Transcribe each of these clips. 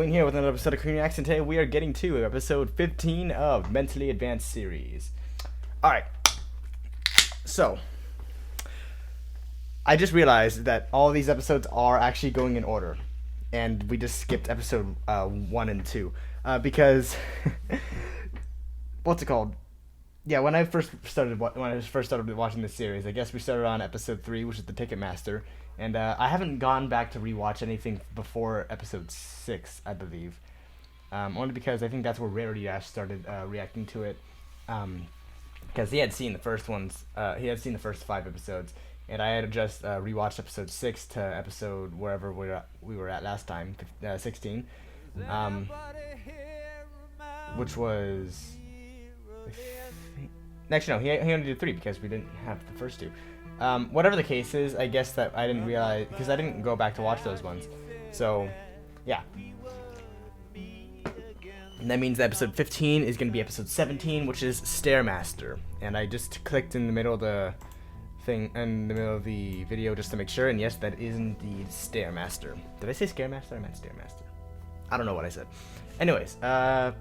Queen here with another episode of Queen Reacts, and today we are getting to episode 15 of Mentally Advanced Series. Alright, so, I just realized that all these episodes are actually going in order, and we just skipped episode 1 and 2, because, what's it called? Yeah, when I first started watching this series, I guess we started on episode 3, which is the Ticketmaster. And I haven't gone back to rewatch anything before episode 6, I believe. Only because I think that's where Rarity Ash started reacting to it. Because he had seen the first ones, he had seen the first 5 episodes. And I had just rewatched episode 6 to episode wherever we were at last time, 16. Which was... Actually, no, he only did 3 because we didn't have the first 2. Whatever the case is, I guess that I didn't realize, because I didn't go back to watch those ones. So, yeah. And that means that episode 15 is going to be episode 17, which is Stairmaster. And I just clicked in the middle of the thing, in the middle of the video just to make sure, and yes, that is indeed Stairmaster. Did I say Scaremaster? I meant Stairmaster. I don't know what I said. Anyways, yeah,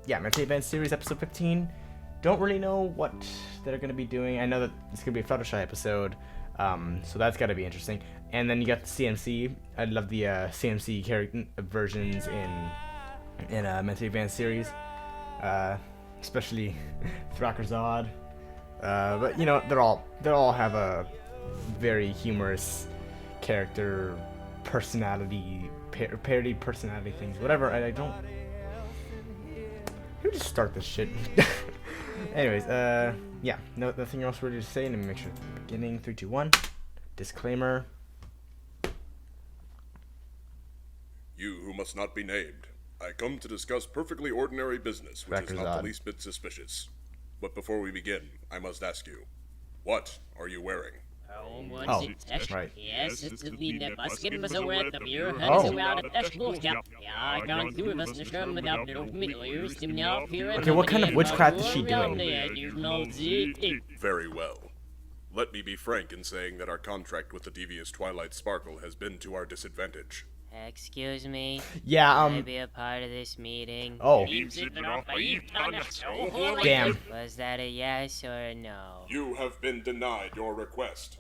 Mentally Advanced Series episode 15. Don't really know what they're going to be doing. I know that it's going to be a Fluttershy episode, so that's got to be interesting. And then you got the CMC. I love the CMC character versions in Mentally Advanced series, especially Throckerzod. But you know, they all have a very humorous character, personality, parody personality things, whatever. I don't. Who just start this shit? Anyways, yeah, nothing else really to say. Let me make sure it's the beginning. 3, 2, 1. Disclaimer. You who must not be named. I come to discuss perfectly ordinary business, which is not the least bit suspicious. But before we begin, I must ask you, what are you wearing? Oh, right. Yes, it's the basket was over the beer has around a dash goes down. Yeah, I can't do this to without no familiars to me up here. Okay, what kind of witchcraft is she doing? Very well. Let me be frank in saying that our contract with the devious Twilight Sparkle has been to our disadvantage. Excuse me. Yeah, Can I be a part of this meeting? Oh. Damn. Was that a yes or a no? You have been denied your request.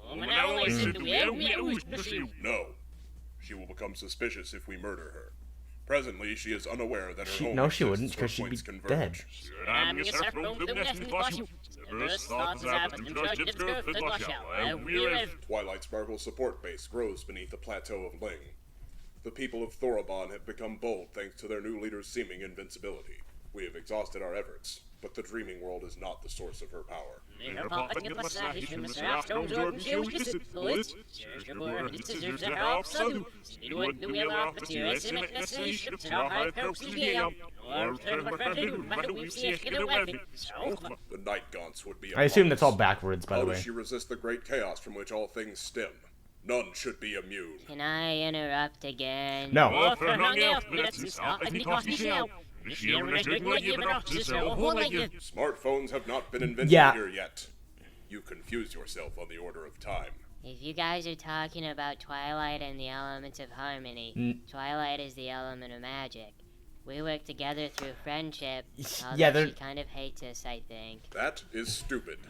No. She will become suspicious if we murder her. Presently, she is unaware that her home No, she wouldn't, because she'd be dead. Twilight Sparkle's support base grows beneath the plateau of Ling. The people of Thorobon have become bold thanks to their new leader's seeming invincibility. We have exhausted our efforts, but the dreaming world is not the source of her power. The Night Gaunts would be I assume that's all backwards, by the How way. does she resist the great chaos from which all things stem? None should be immune. Can I interrupt again? No. Smartphones have not been invented here yet. You confuse yourself on the order of time. If you guys are talking about Twilight and the elements of harmony, Twilight is the element of magic. We work together through friendship, Yeah, although she kind of hates us, I think. That is stupid.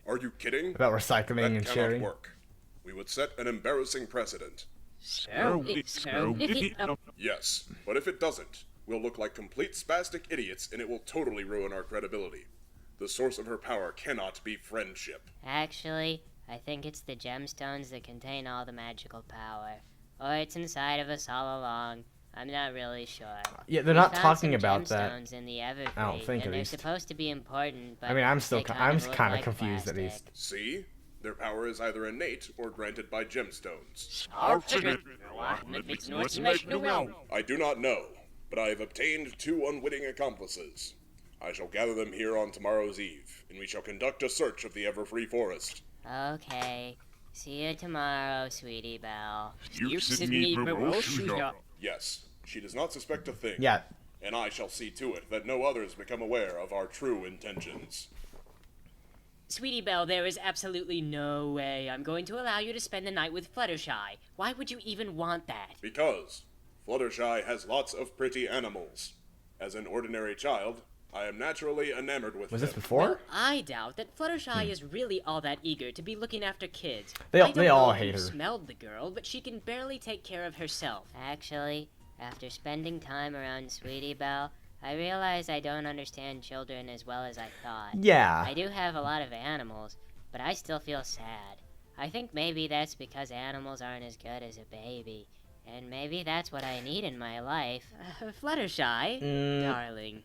Are you kidding? About recycling and That sharing. cannot work. We would set an embarrassing precedent. Yes, but if it doesn't, we'll look like complete spastic idiots and it will totally ruin our credibility. The source of her power cannot be friendship. Actually, I think it's the gemstones that contain all the magical power. Or it's inside of us all along. I'm not really sure. Yeah, they're not talking about that. Gemstones in the Everfleet, I don't think, and at they're least. supposed to be important, but I mean, I'm they kind of look like confused at plastic. least. See? Their power is either innate or granted by gemstones. I do not know, but I have obtained 2 unwitting accomplices. I shall gather them here on tomorrow's eve, and we shall conduct a search of the Everfree Forest. Okay. See you tomorrow, sweetie Belle. Yes, she does not suspect a thing. Yeah, and I shall see to it that no others become aware of our true intentions. Sweetie Belle, there is absolutely no way I'm going to allow you to spend the night with Fluttershy. Why would you even want that? Because Fluttershy has lots of pretty animals. As an ordinary child, I am naturally enamored with Was them. this before? I doubt that Fluttershy is really all that eager to be looking after kids. They I don't all know if hate you her. smelled the girl, but she can barely take care of herself. Actually, after spending time around Sweetie Belle, I realize I don't understand children as well as I thought. Yeah. I do have a lot of animals, but I still feel sad. I think maybe that's because animals aren't as good as a baby. And maybe that's what I need in my life. Fluttershy, darling.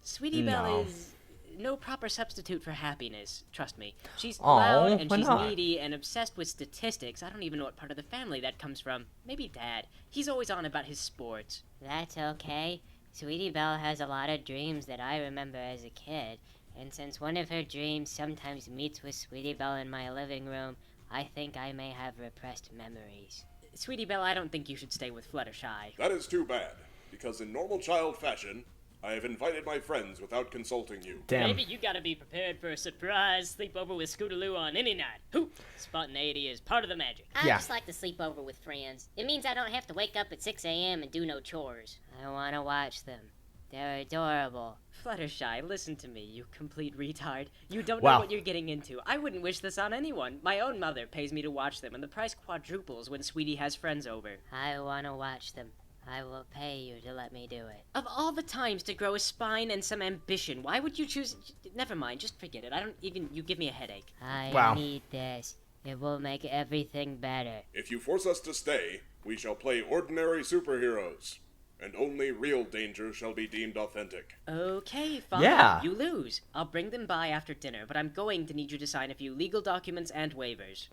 Sweetie No. Belle is no proper substitute for happiness, trust me. She's Aw, loud and why she's not? needy and obsessed with statistics. I don't even know what part of the family that comes from. Maybe Dad. He's always on about his sports. That's okay. Sweetie Belle has a lot of dreams that I remember as a kid, and since one of her dreams sometimes meets with Sweetie Belle in my living room, I think I may have repressed memories. Sweetie Belle, I don't think you should stay with Fluttershy. That is too bad, because in normal child fashion, I have invited my friends without consulting you. Damn. Maybe you gotta be prepared for a surprise sleepover with Scootaloo on any night. Hoop! Spontaneity is part of the magic. I Yeah. just like to sleep over with friends. It means I don't have to wake up at 6 a.m. and do no chores. I want to watch them. They're adorable. Fluttershy, listen to me, you complete retard. You don't Wow. know what you're getting into. I wouldn't wish this on anyone. My own mother pays me to watch them, and the price quadruples when Sweetie has friends over. I want to watch them. I will pay you to let me do it. Of all the times to grow a spine and some ambition, why would you choose... Never mind, just forget it. I don't even... You give me a headache. I Wow. need this. It will make everything better. If you force us to stay, we shall play ordinary superheroes, and only real danger shall be deemed authentic. Okay, fine. Yeah. You lose. I'll bring them by after dinner, but I'm going to need you to sign a few legal documents and waivers.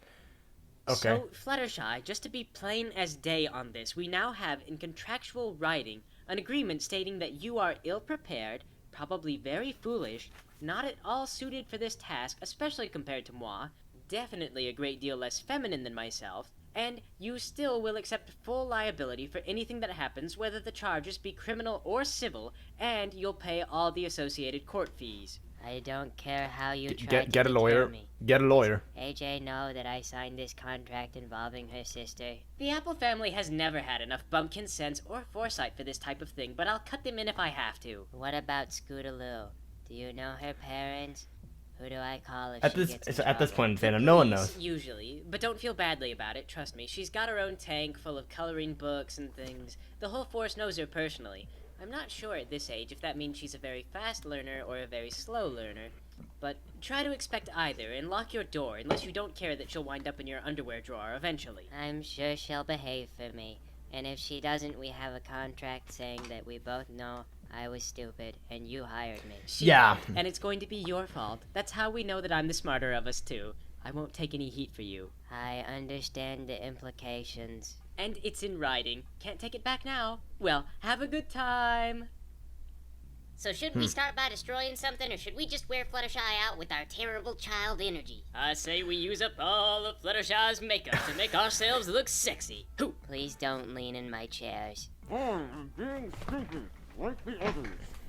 Okay. So, Fluttershy, just to be plain as day on this, we now have in contractual writing an agreement stating that you are ill-prepared, probably very foolish, not at all suited for this task, especially compared to moi, definitely a great deal less feminine than myself, and you still will accept full liability for anything that happens, whether the charges be criminal or civil, and you'll pay all the associated court fees. I don't care how you try to Get a deter lawyer. me. Get a lawyer. AJ know that I signed this contract involving her sister. The Apple family has never had enough bumpkin sense or foresight for this type of thing, but I'll cut them in if I have to. What about Scootaloo? Do you know her parents? Who do I call if At she this gets in at this trouble? point in fandom, no one Police, knows. Usually, but don't feel badly about it, trust me. She's got her own tank full of coloring books and things. The whole force knows her personally. I'm not sure at this age if that means she's a very fast learner or a very slow learner. But try to expect either, and lock your door, unless you don't care that she'll wind up in your underwear drawer eventually. I'm sure she'll behave for me. And if she doesn't, we have a contract saying that we both know I was stupid and you hired me. Yeah. And it's going to be your fault. That's how we know that I'm the smarter of us two. I won't take any heat for you. I understand the implications. And it's in writing. Can't take it back now. Well, have a good time. So should we start by destroying something, or should we just wear Fluttershy out with our terrible child energy? I say we use up all of Fluttershy's makeup to make ourselves look sexy. Hoo! Please don't lean in my chairs.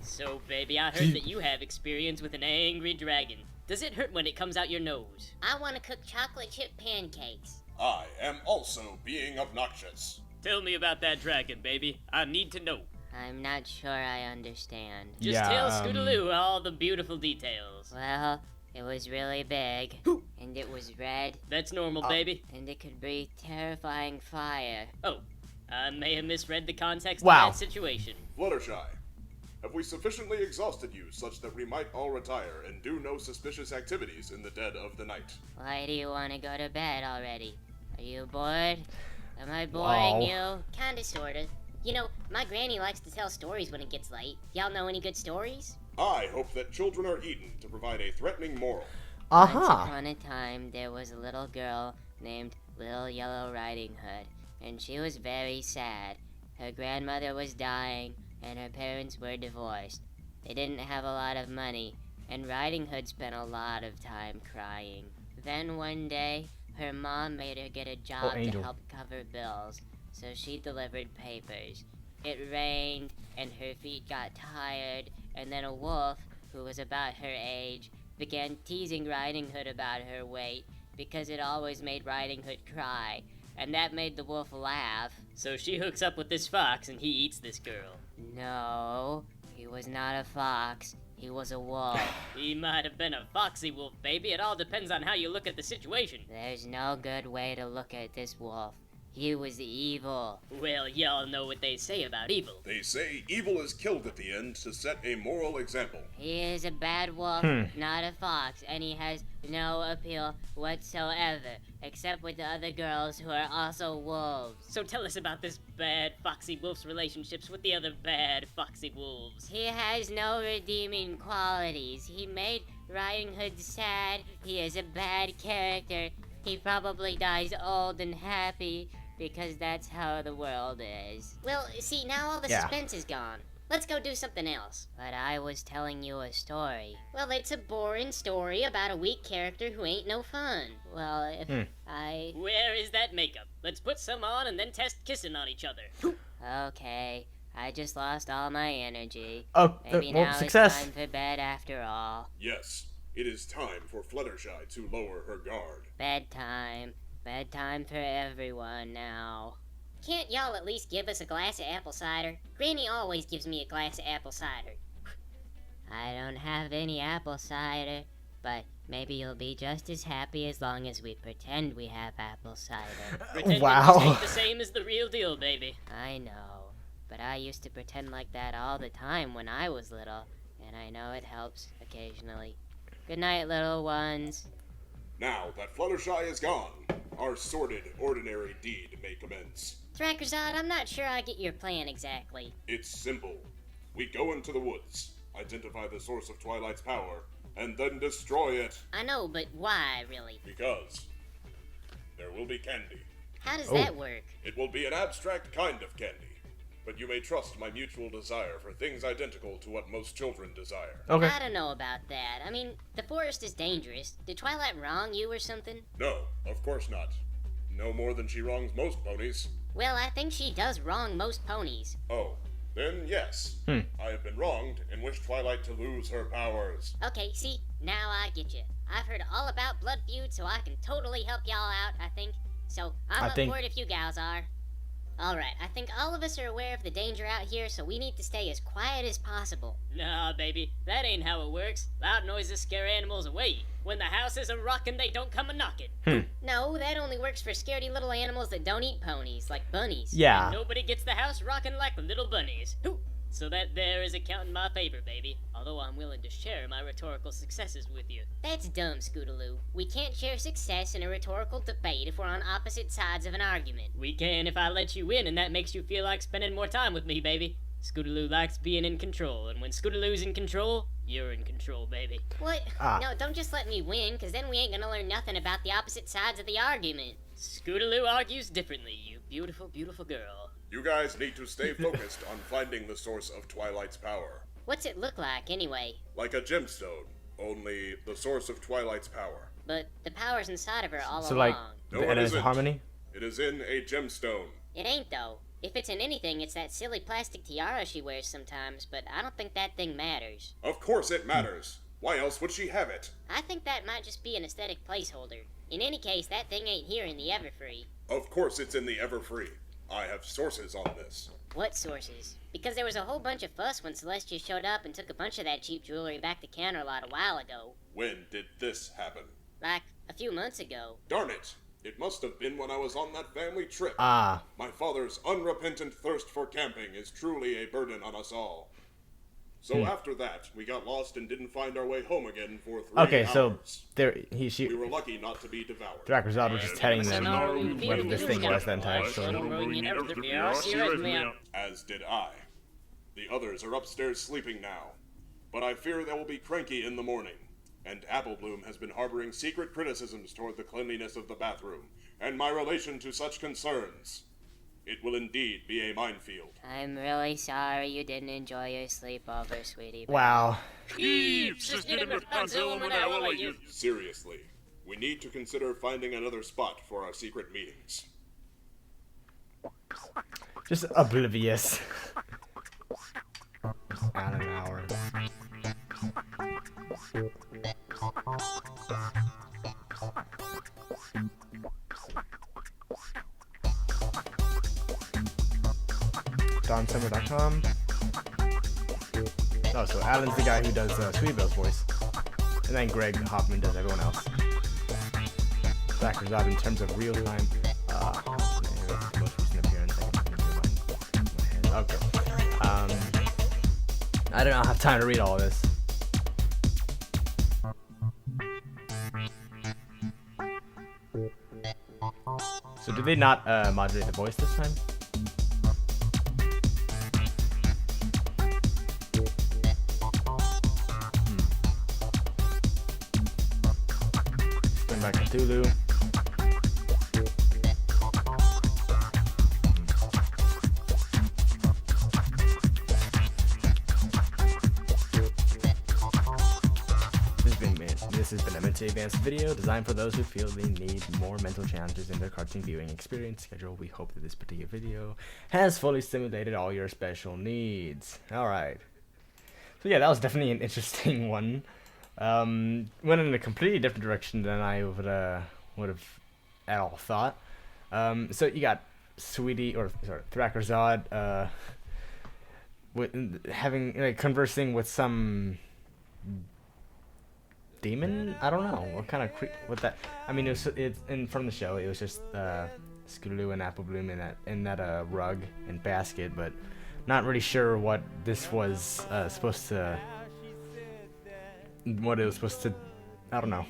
So, baby, I heard that you have experience with an angry dragon. Does it hurt when it comes out your nose? I want to cook chocolate chip pancakes. I am also being obnoxious. Tell me about that dragon, baby. I need to know. I'm not sure I understand. Just Yeah, tell Scootaloo all the beautiful details. Well, it was really big, and it was red, That's normal, baby. and it could breathe terrifying fire. Oh, I may have misread the context Wow. of that situation. Fluttershy, have we sufficiently exhausted you such that we might all retire and do no suspicious activities in the dead of the night? Why do you want to go to bed already? Are you bored? Am I boring Wow. you? Kinda, sorta. You know, my granny likes to tell stories when it gets late. Y'all know any good stories? I hope that children are eaten to provide a threatening moral. Once Uh-huh. upon a time, there was a little girl named Little Yellow Riding Hood, and she was very sad. Her grandmother was dying, and her parents were divorced. They didn't have a lot of money, and Riding Hood spent a lot of time crying. Then one day, her mom made her get a job to Angel. help cover bills, so she delivered papers. it rained, and her feet got tired, and then a wolf, who was about her age, began teasing Riding Hood about her weight because it always made Riding Hood cry, and that made the wolf laugh. So she hooks up with this fox and he eats this girl. No, he was not a fox. He was a wolf. He might have been a foxy wolf, baby. It all depends on how you look at the situation. There's no good way to look at this wolf. He was evil. Well, y'all know what they say about evil. They say evil is killed at the end to set a moral example. He is a bad wolf, not a fox, and he has no appeal whatsoever, except with the other girls who are also wolves. So tell us about this bad foxy wolf's relationships with the other bad foxy wolves. He has no redeeming qualities. He made Riding Hood sad. He is a bad character. He probably dies old and happy, because that's how the world is. Well, see, now all the Yeah. suspense is gone. Let's go do something else. But I was telling you a story. Well, it's a boring story about a weak character who ain't no fun. Well, if I... Where is that makeup? Let's put some on and then test kissing on each other. Okay, I just lost all my energy. Oh, Maybe well, now success. it's time for bed after all. Yes, it is time for Fluttershy to lower her guard. Bedtime. Bedtime for everyone now. Can't y'all at least give us a glass of apple cider? Granny always gives me a glass of apple cider. I don't have any apple cider, but maybe you'll be just as happy as long as we pretend we have apple cider. Pretending Wow. ain't the same as the real deal, baby. I know, but I used to pretend like that all the time when I was little, and I know it helps occasionally. Good night, little ones. Now that Fluttershy is gone, our sordid, ordinary deed may commence. Thrakkerzad, I'm not sure I get your plan exactly. It's simple. We go into the woods, identify the source of Twilight's power, and then destroy it. I know, but why, really? Because there will be candy. How does that work? It will be an abstract kind of candy, but you may trust my mutual desire for things identical to what most children desire. Okay. I don't know about that. I mean, the forest is dangerous. Did Twilight wrong you or something? No, of course not. No more than she wrongs most ponies. Well, I think she does wrong most ponies. Oh, then yes. I have been wronged and wish Twilight to lose her powers. Okay, see, now I get you. I've heard all about blood feud, so I can totally help y'all out, I think. So, I'm up for it if you gals are. Alright, I think all of us are aware of the danger out here, so we need to stay as quiet as possible. Nah, baby, that ain't how it works. Loud noises scare animals away. When the house is a-rockin', they don't come a-knockin'. No, that only works for scaredy little animals that don't eat ponies, like bunnies. Yeah. Nobody gets the house rockin' like little bunnies. Hoo! So that there is a count in my favor, baby. Although I'm willing to share my rhetorical successes with you. That's dumb, Scootaloo. We can't share success in a rhetorical debate if we're on opposite sides of an argument. We can if I let you in, and that makes you feel like spending more time with me, baby. Scootaloo likes being in control, and when Scootaloo's in control, you're in control, baby. What? No, don't just let me win, because then we ain't gonna learn nothing about the opposite sides of the argument. Scootaloo argues differently, you beautiful, beautiful girl. You guys need to stay focused on finding the source of Twilight's power. What's it look like, anyway? Like a gemstone, only the source of Twilight's power. But the power's inside of her all So, along. like, No, the it enemies of isn't. harmony? It is in a gemstone. It ain't, though. If it's in anything, it's that silly plastic tiara she wears sometimes, but I don't think that thing matters. Of course it matters. Why else would she have it? I think that might just be an aesthetic placeholder. In any case, that thing ain't here in the Everfree. Of course it's in the Everfree. I have sources on this. What sources? Because there was a whole bunch of fuss when Celestia showed up and took a bunch of that cheap jewelry back to Counterlot a while ago. When did this happen? Like, a few months ago. Darn it! It must have been when I was on that family trip. Ah. My father's unrepentant thirst for camping is truly a burden on us all. So after that, we got lost and didn't find our way home again for 3 Okay, hours. so there she We were lucky not to be devoured. Thrakkerzad was just telling them where this thing was the entire story. As did I. The others are upstairs sleeping now, but I fear they will be cranky in the morning. And Applebloom has been harboring secret criticisms toward the cleanliness of the bathroom, and my relation to such concerns. It will indeed be a minefield. I'm really sorry you didn't enjoy your sleepover, sweetie. Wow. Seriously, we need to consider finding another spot for our secret meetings. Just oblivious. Out an hour. DonSummer.com. Oh, so Alan's the guy who does Sweetie Belle's voice. And then Greg Hoffman does everyone else. Factors out in terms of real time. Most recent appearance. Okay. I don't have time to read all of this. So did they not modulate the voice this time? Spin back Cthulhu. This has been a mentally advanced video designed for those who feel they need more mental challenges in their cartoon viewing experience schedule. We hope that this particular video has fully stimulated all your special needs. Alright. So yeah, that was definitely an interesting one. Went in a completely different direction than I would have at all thought. So you got Thrakkerzod conversing with some demon? I don't know what kind of what that. I mean, it's from the show. It was just Scootaloo and Apple Bloom in that rug and basket, but not really sure what this was supposed to. What it was supposed to. I don't know.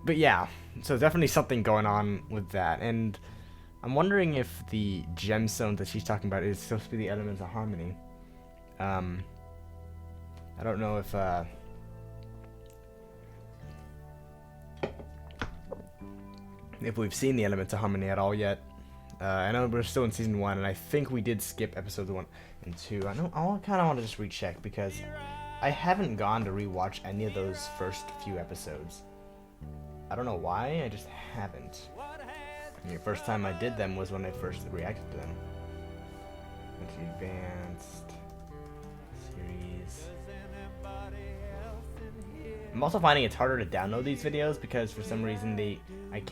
But yeah, so definitely something going on with that, and I'm wondering if the gemstone that she's talking about is supposed to be the elements of harmony. I don't know if we've seen the elements of harmony at all yet. I know we're still in season 1, and I think we did skip episodes 1 and 2. I kind of want to just recheck because I haven't gone to rewatch any of those first few episodes. I don't know why, I just haven't. The first time I did them was when I first reacted to them. Advanced series. I'm also finding it's harder to download these videos because for some reason I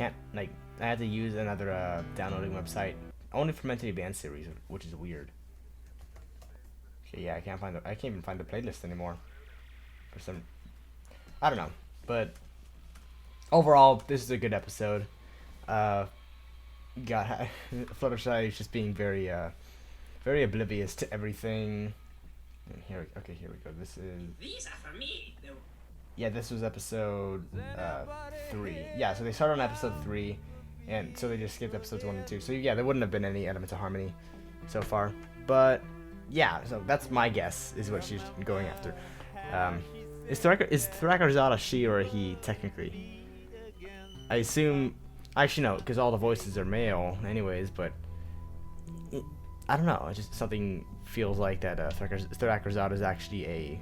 had to use another downloading website only for mentally advanced series, which is weird. Okay, yeah, I can't even find the playlist anymore. For some, I don't know, but overall, this is a good episode. Fluttershy is just being very oblivious to everything. And here we go. These are for me. Yeah, this was episode 3. Yeah, so they started on episode 3, and so they just skipped episodes 1 and 2. So yeah, there wouldn't have been any elements of harmony so far. But yeah, so that's my guess is what she's going after. Is Thrakkerzod a she or a he technically? I assume. Actually, no, because all the voices are male, anyways. But I don't know. Just something feels like that. Thrakkerzod is actually a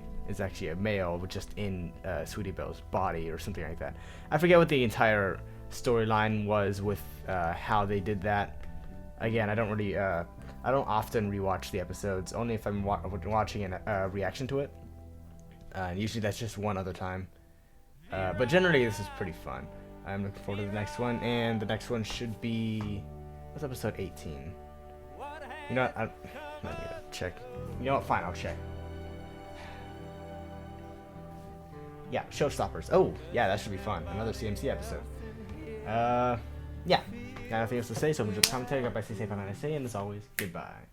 male, but just in Sweetie Belle's body or something like that. I forget what the entire storyline was with how they did that. Again, I don't often rewatch the episodes, only if I'm watching a reaction to it. And usually that's just one other time. But generally this is pretty fun. I'm looking forward to the next one, and the next one should be, what's episode 18? You know what, let me check. You know what, fine, I'll check. Yeah, Showstoppers. Oh, yeah, that should be fun. Another CMC episode. Yeah. Got nothing else to say, so just commentary. Goodbye, stay safe, have a nice day, and as always, goodbye.